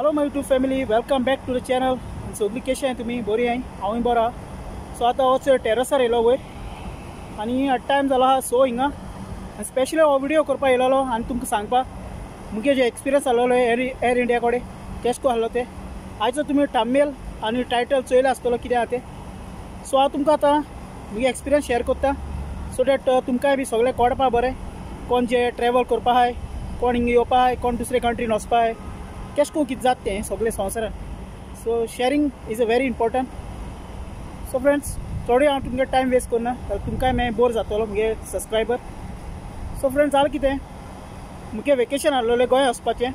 Hello my YouTube family, welcome back to the channel. सगळी कशी आहे तुम्ही? बरी आहे, हांवूय बरो आहा. सो आतां होच टेरसार येयलो वयर आनी टायम जालो आहा सो हिंगा स्पेशली हो व्हिडिओ करपाक येयलोलो आनी तुमकां सांगपाक मुगे जे एक्सपिरियन्स आसलेलो एअर इंडिया कडेन केश को आहलो ते आयचो तुमी थंबनेल आनी टायटल चोयलो आसतलो कितें आहा ते. सो हांव तुमकां आतां मुगे एक्सपिरियन्स शेअर करता सो दॅट तुमकांय बी सगळें कळपा बरें. कोण जे ट्रॅवल करपा आहाय, कोण हिंगा येवपा आहाय, कोण दुसरे कंट्रीन वचपा आहाय, केश को कितें जात तें सगळें संवसारान. So sharing is a very important. So friends, थोडे हांव तुमगे टायम वेस्ट करना, तुमकांय मागीर बोर जातलो मुगे सबस्क्रायबर. सो फ्रेंड्स, जालें कितें, मुगे वेकेशन आहलोलें गोंय वचपाचें.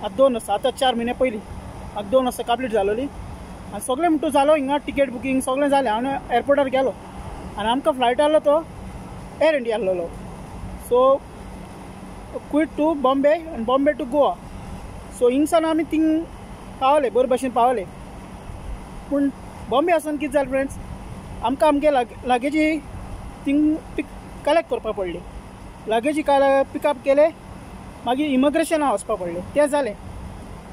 आतां 4 म्हयने पयलीं म्हाका 2 वर्सां कंप्लीट जालोलीं आनी सगळें म्हणटू जालो हिंगा टिकेट बुकींग सगळें जालें. हांव एअरपोर्टार गेलो आनी आमकां फ्लायट आहलो तो एअर इंडिया आहलोलो. सो क्वीट टू बॉम्बे आनी बॉम्बे टू गोवा. सो हिंगसान आमी थिंग पावले, बरे भशेन पावले. पूण बॉम्बे वचून कितें जालें फ्रेंड्स, आमकां आमगे लागेजी थिंग कलेक्ट करपा पडली. लागेजी पिकअप केले, मागीर इमिग्रेशना वचपा पडलें. तें जालें.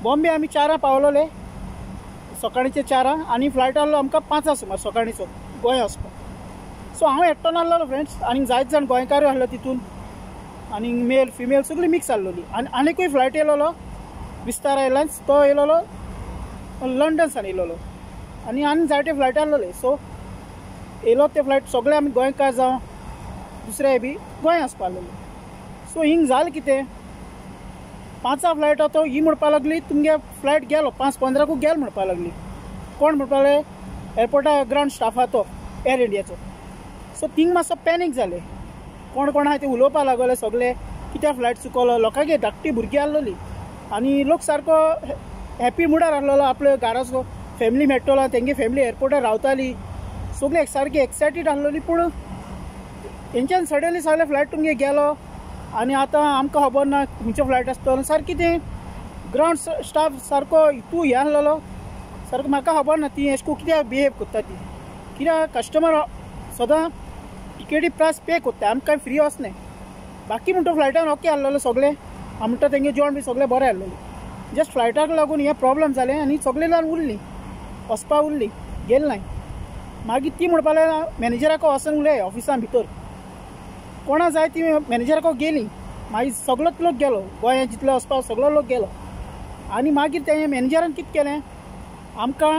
बॉम्बे आमी 4 पावलोले, सकाळीचे 4 आनी फ्लायट आहलो आमकां 5 सुमार सकाळीचो गोंय वचपाक. सो हांव एकटो नासलोलो फ्रेंड्स, आनी जायत जाण गोंयकारूय आहलो तितून आनी मेल फिमेल सगळीं मिक्स आहलोली. आनी आनीकूय फ्लायट येयलोलो विस्तार एअरलायन्स, तो येयलोलो लंडनसान येयलोलो आनी जायते फ्लायट आहलोले. सो येयलो ते फ्लायट सगळे आमी गोंयकार जावं दुसरे बी गोंय वचपा आहलोले. सो हिंग जालें कितें, 5 फ्लायट तो ही म्हणपा लागली तुमगे फ्लायट गेलो 5:15 गेलो म्हणपा लागली. कोण म्हणपा लागले, एअरपोर्टा ग्राउंड स्टाफ आहा तो एअर इंडियाचो. सो थिंग मातसो पॅनीक जालें. कोण कोण आहा ते उलोवपा लागले सगळे, कित्याक फ्लायट चुकलो. लोकांगे धाकटी भुरगीं आहलोली आनी लोक सारको हॅप्पी मुडार आहलोलो. आपल्या घराचो फॅमिली मेळटलो, तेंगे फॅमिली एअरपोर्टार रावताली, सगळे सारकी एक्सायटीड आहलोली. पूण हेंच्यान सडनली सगळे फ्लायट तुमगे गेलो आनी आतां आमकां खबर ना खंयचो फ्लायट आसतलो. सारकी तें ग्राउंड स्टाफ सारको हितू हे आहलोलो सारको. म्हाका खबर ना ती एशको कित्याक बिहेव करता ती, कित्याक कस्टमर सदां टिकेटी प्रायस पे करता, आमकां फ्री वचनाय. बाकी म्हणटा फ्लायटान ओके आहलोलो सगळे, हांव म्हणटा तेंगे जेवण बी सगळें बरें आहलोलें. जस्ट फ्लायटाक लागून हें प्रॉब्लम जालें आनी सगळीं जाण उरलीं, वचपा उरलीं, गेली नाय. मागीर ती म्हणपा लागली मॅनेजराक वचून उलय ऑफिसान भितर. कोणा जाय ती मॅनेजराक गेली. मागीर सगळोच लोक गेलो, गोंया जितलो वचपा सगळो लोक गेलो. आनी मागीर तें मॅनेजरान कितें केलें, आमकां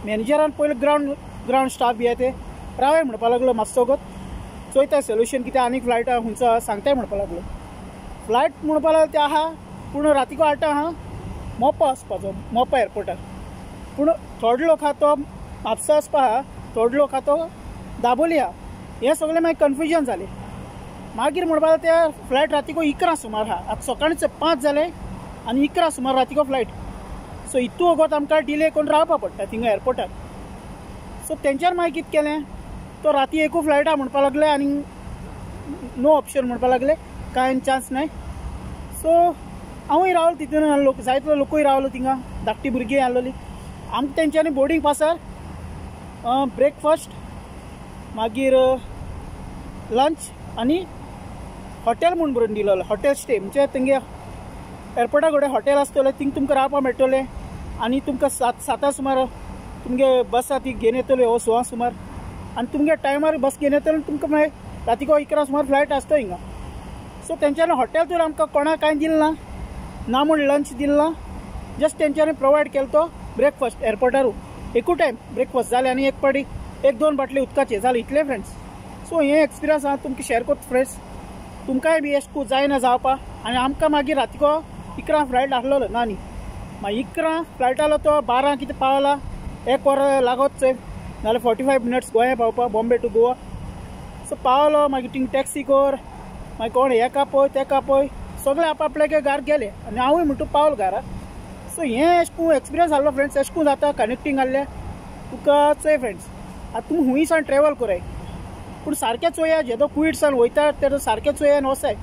मॅनेजरान पयलीं ग्राउंड स्टाफ बी ते रावय म्हणपा लागलो, मातसो गोत चोयता सोल्युशन कितें आनी फ्लायटा खंयचो आहा सांगताय म्हणपा लागलो. फ्लायट म्हणपा लागलो ते आहा, पूण रातीको 8 आहा मोपा वचपाचो, मोपा एअरपोर्टार. पूण थोडे लोक आहा तो म्हापसा वचपा आहा, थोडे लोक आहा तो दाबोली आहा. हें सगळें मागीर कन्फ्युजन जालें. मागीर म्हणपा लागलो त्या फ्लायट रातीको 11 सुमार आहा. आतां सकाळीचे 5 जाले आनी 11 सुमार रातीको फ्लायट. सो हितू वगत आमकां डिले करून रावपा पडटा थिंगा एअरपोर्टार. सो तेंच्यान मागीर कितें केलें, तो राती एकू फ्लायट आहा म्हणपा लागले आनी नो ऑप्शन म्हणपा लागले, कांय चान्स नाय. सो हांवूय रावलो तितून, लोक जायतो लोकूय रावलो थिंगा, धाकटी भुरगीं आहलोली. आमकां तेंच्यांनी बोर्डींग पासार ब्रेकफास्ट, मागीर लंच आनी हॉटेल म्हूण बरोवन दिलोलो. हॉटेल स्टे म्हणजे तेंगे एअरपोर्टा कडेन हॉटेल आसतलें, थिंग तुमकां रावपा मेळटलें. आनी तुमकां 7 सुमार तुमगे बस आहा ती घेवन येतल्यो, हो 6 सुमार. आनी तुमगे टायमार बस घेवन येतलो, तुमकां मागीर रातीको 11 सुमार फ्लायट आसता हिंगा. सो तेंच्यांनी हॉटेल तर आमकां कोणाक कांय दिलें ना म्हूण लंच दिलें ना. जस्ट तेंच्यांनी प्रोवायड केलो तो ब्रेकफास्ट एअरपोर्टारू. एकू टायम ब्रेकफास्ट जालें आनी एक पाटी 1-2 बाटली उदकाचे जालें, इतलें फ्रेंड्स. सो हें एक्सपिरियन्स हांव तुमकां शेअर करता फ्रेंड्स. तुमकांय बी एशको जायना जावपा. आनी आमकां मागीर रातीको 11 फ्लायट आहलोलो ना न्ही. मागीर 11 फ्लायट आहलो तो 12 कितें पावला, 1 वर लागत चोय, नाल्यार 45 मिनट्स गोंया पावपा बॉम्बे टू गोवा. सो पावलो, मागीर थिंग टॅक्सी कर, मागीर कोण हेका पळय तेका पळय, सगळे आपआपल्या घार गेले आनी हांवूय म्हणटू पावलो घरा. सो हें एशको एक्सपिरियन्स आहलो फ्रेंड्स. एशको जाता कनेक्टींग आहलें तुका चोय फ्रेंड्स. आतां तुमी हुंयसान ट्रॅवल कराय, पूण सारकें चोया, जेदो क्विडसान वयता तेदो सारकें चोयान वसाय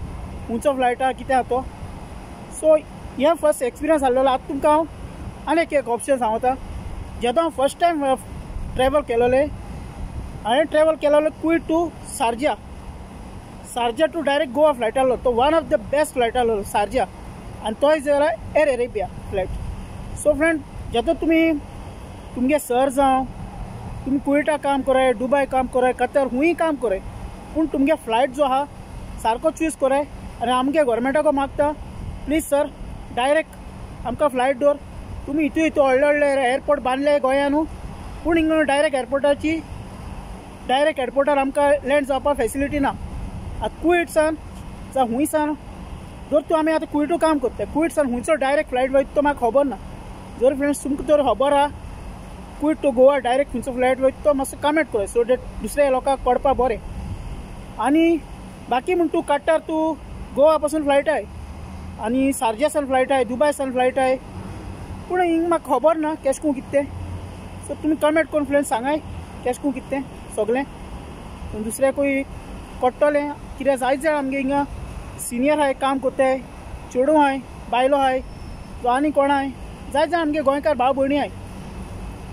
खंयचो फ्लायट आहा कितें आहा तो. सो हें फर्स्ट एक्सपिरियन्स आहलोलो. आतां तुमकां हांव आनीक एक ऑप्शन सांगता. जेदो हांव फर्स्ट टायम ट्रॅवल केलोलें, हांवें ट्रॅवल केलोलें quite to Sharjah to direct Goa flight आहलो. तो one of the best flight आहलो शारजा. आनी तोय जाल्यार air Arabia flight. So friend, जेदो तुम्ही तुमगे सर जावं तुम्ही कुवेटा काम कराय, दुबय काम कराय, कतर हुंय काम कराय, पूण तुमगे फ्लायट जो आहा सारको चूज कराय. आनी आमगे गव्हर्मेंटाको मागता प्लीज सर डायरेक्ट आमकां फ्लायट दवर. तुमी हितू व्हडले व्हडले एअरपोर्ट बांदले गोंयानू, पूण हिंगा डायरेक्ट एअरपोर्टार आमकां लँड जावपा फेसिलिटी ना. आतां कुवेटसान जावं हुंयसान जर तूं आमी आतां कुवेटू काम करता, कुवेटसान हुंयचो डायरेक्ट फ्लायट वयता तो म्हाका खबर ना. जर फ्रेंड्स तुमकां तर खबर आहा कुवेट टू गोवा डायरेक्ट खंयचो फ्लायट वयता तो मातसो कमेंट कराय, सो दॅट दुसऱ्या लोकांक कळपा बरें. आनी बाकी म्हण तूं कट्टार तूं गोवा पासून फ्लायट आय आनी शारजासान फ्लायट आय, दुबयसान फ्लायट आय, पूण हिंग म्हाका खबर ना केशकून कितें. सो तुमी कमेंट करून फ्रेंड्स सांगाय केशकून कितें सगळें. दुसऱ्याकूय कळटलें कित्याक जायत जाण आमगे हिंगा सिनियर आहाय काम कोत्ताय, चेडूं आहाय, बायलो आहाय, आनी कोण आहाय, जायत जाण आमगे गोंयकार भाव भयणी आहाय.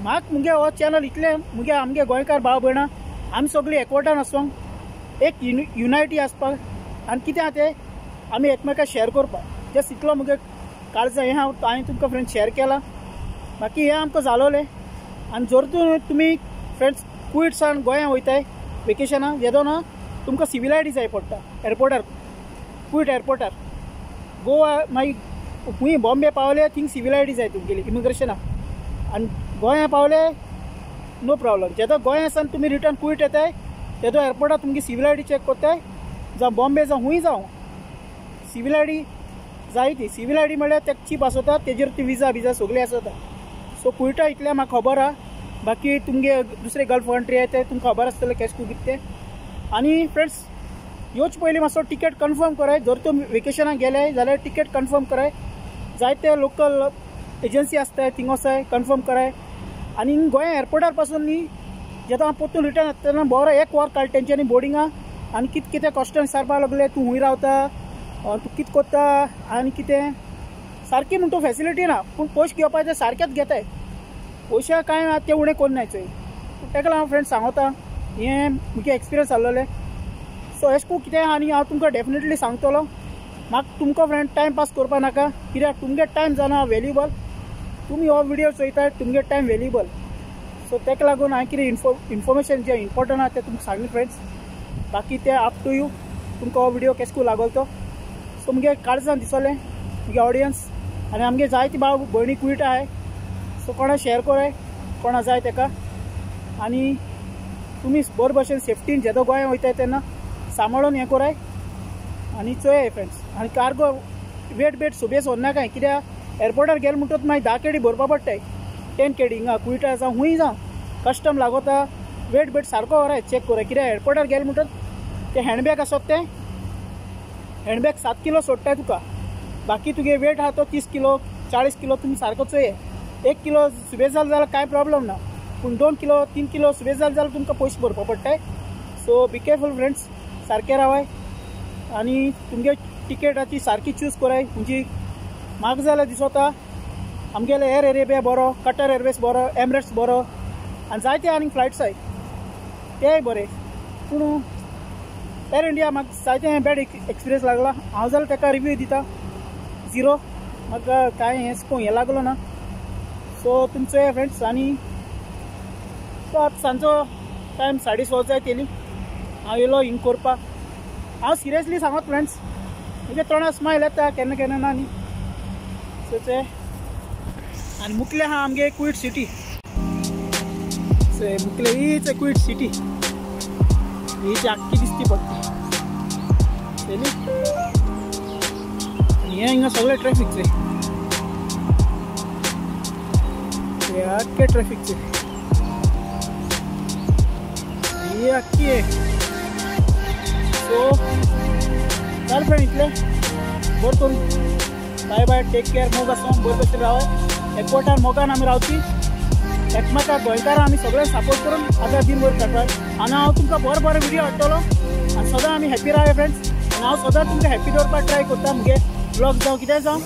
म्हाका मुगे हो चॅनल इतलें मुगे आमगे गोंयकार भाव भयणां आमी सगळीं एकवटान आसोंक, एक युनायटी आसपाक आनी कितें आहा तें आमी एकमेकाक शेअर करपाक. जस्ट इतलो मुगे काळजां हें हांवें तुमकां फ्रेंड्स शेअर केलां. बाकी हें आमकां जालोलें. आनी जर तुमी फ्रेंड्स कुवेटसान गोंया वयताय वेकेशनाक येदो ना तुमकां सिवील आय डी जाय पडटा एअरपोर्टार, कुवेट एअरपोर्टार. गोवा मागीर खूंय बॉम्बे पावले थिंग सिवील आय डी जाय तुमगेली इमिग्रेशनाक. आनी गोंया पावले नो प्रॉब्लम. जेदो गोंयासान तुमी रिटर्न कुवेट येताय तेदो एअरपोर्टार तुमगे सिवील आय डी चॅक कोत्ताय, जावं बॉम्बे जावं हुंय जावं सिवील आय डी जाय ती. सिवील आय डी म्हळ्यार तेका चीप आसता, तेजेर ती विजा सगळी आसता. सो कुवेटा इतलें म्हाका खबर आहा. बाकी तुमगे दुसरे गल्फ कंट्री आहाय ते तुमकां खबर आसतलें केशकू कितें. आनी फ्रेंड्स येवच पयलीं मातसो टिकेट कन्फर्म कराय. जर तुमी वेकेशनाक गेले जाल्यार टिकेट कन्फर्म कराय. जायते लोकल एजन्सी आसताय थिंग वसाय कन्फर्म कराय. आनी गोंया एअरपोर्टार पासून न्ही जेदो हांव परतून रिटर्न येतना बरो 1 वर काड तेंच्यांनी बोर्डिंगा. आनी कितें क्वेश्चन विचारपा लागले, तूं हुंय रावता, तूं कितें कोत्ता आनी कितें. सारकी म्हणटा फेसिलिटी ना, पूण पयशे घेवपाचे सारकेच घेताय. पयशे कांय ते उणें कोन्नाय चोय. तेका लागून हांव फ्रेंड्स सांगता हें म्हगे एक्सपिरियन्स जाल्लोलें. सो एशको कितें आनी हांव तुमकां डेफिनेटली सांगतलो. म्हाका तुमकां फ्रेंड टायम पास करपा नाका, कित्याक तुमगे टायम जाना वेल्युबल. तुमी हो व्हिडिओ चोयताय तुमगे टायम वेल्युबल. सो तेका लागून हांवें कितें इन्फॉर्मेशन जें इम्पॉर्टंट आहा तें तुमकां सांगलें फ्रेंड्स. बाकी तें अप टू यू, तुमकां हो व्हिडिओ केशको लागलो तो. सो मुगे काळजां दिसोलें मुगे ऑडियन्स. आनी आमगे जायती भाव भयणी कुवेट आहाय. सो कोणा शेअर कराय कोणा जाय तेका. आनी तुमी बरे भशेन सेफ्टीन जेदो गोंया वयताय तेन्ना सांबाळून हें कराय आनी चोय फ्रेंड्स. आनी कार्गो वेट सुबेज सोदनाकाय, कित्याक एअरपोर्टार गेले म्हणटच मागीर 10 केडी भरपा पडटाय, 10 केडी हिंगा कुवेटा जावं हुंय जावं कस्टम लागोता. वेट सारको व्हराय चॅक कराय, कित्याक एअरपोर्टार गेले म्हणटच ते हँडबॅग आसत ते हँडबॅग 7 किलो सोडटाय तुका. बाकी तुगे वेट आहा तो 30 किलो 40 किलो तुमी सारको चोये. 1 किलो सुबेज जालो जाल्यार कांय प्रॉब्लम ना, पूण 2 किलो 3 किलो सुबेज जालो जाल्यार तुमकां पयशे भरपा पडटाय. सो बी केअरफूल फ्रेंड्स, सारके रावाय आनी तुमगे टिकेटाची सारकी चूज कराय. खंयची म्हाका जाल्यार दिसता आमगेले एर अरेबिया बरो, कटर एअरवेज बरो, एमिरेट्स बरो, आनी जायते आनीक फ्लायट्स आहाय तेय बरे. पूण एर इंडिया म्हाका जायते बॅड एक्सपिरियन्स लागला. हांव जाल्यार तेका रिव्यू दिता 0. म्हाका कांय हें लागलो ना. सो तुमचे फ्रेंड्स. आनी तो आतां सांजो टायम 6:30 जाय केली. हांव येयलो हिंग करपाक. हांव सिरियसली सांगत फ्रेंड्स म्हजे तोंडार स्मायल येता केन्ना केन्ना ना न्ही. सो ते आनी मुखले आहा आमगे कुवेट सिटी. मुखले हीच कुवेट सिटी, हीच आख्खी दिसती पडटा न्ही. हें हिंगा सगळे ट्रॅफिकचे, हे आख्खे ट्रॅफिकचे, ही आख्खी आहे. सो चल फ्रेंड इतलें बरें करून बाय बाय, टेक केअर. मोग आसूं बरें भशेन राव. एकवटान मोगान आमी रावची, एकमेकाक गोंयकारां आमी सगळे सपोर्ट करून आतां दीन बरें काडपाक. आनी हांव तुमकां बरे व्हिडिओ हाडटलो आनी सदां आमी हॅप्पी रावया फ्रेंड्स. आनी हांव सदां तुमकां हॅप्पी दवरपाक ट्राय करता मुगे ब्लॉग जावं कितें जावं.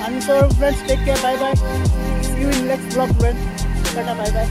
आनी so friends take care, bye bye. See you in next blog friends. टाटा बाय बाय.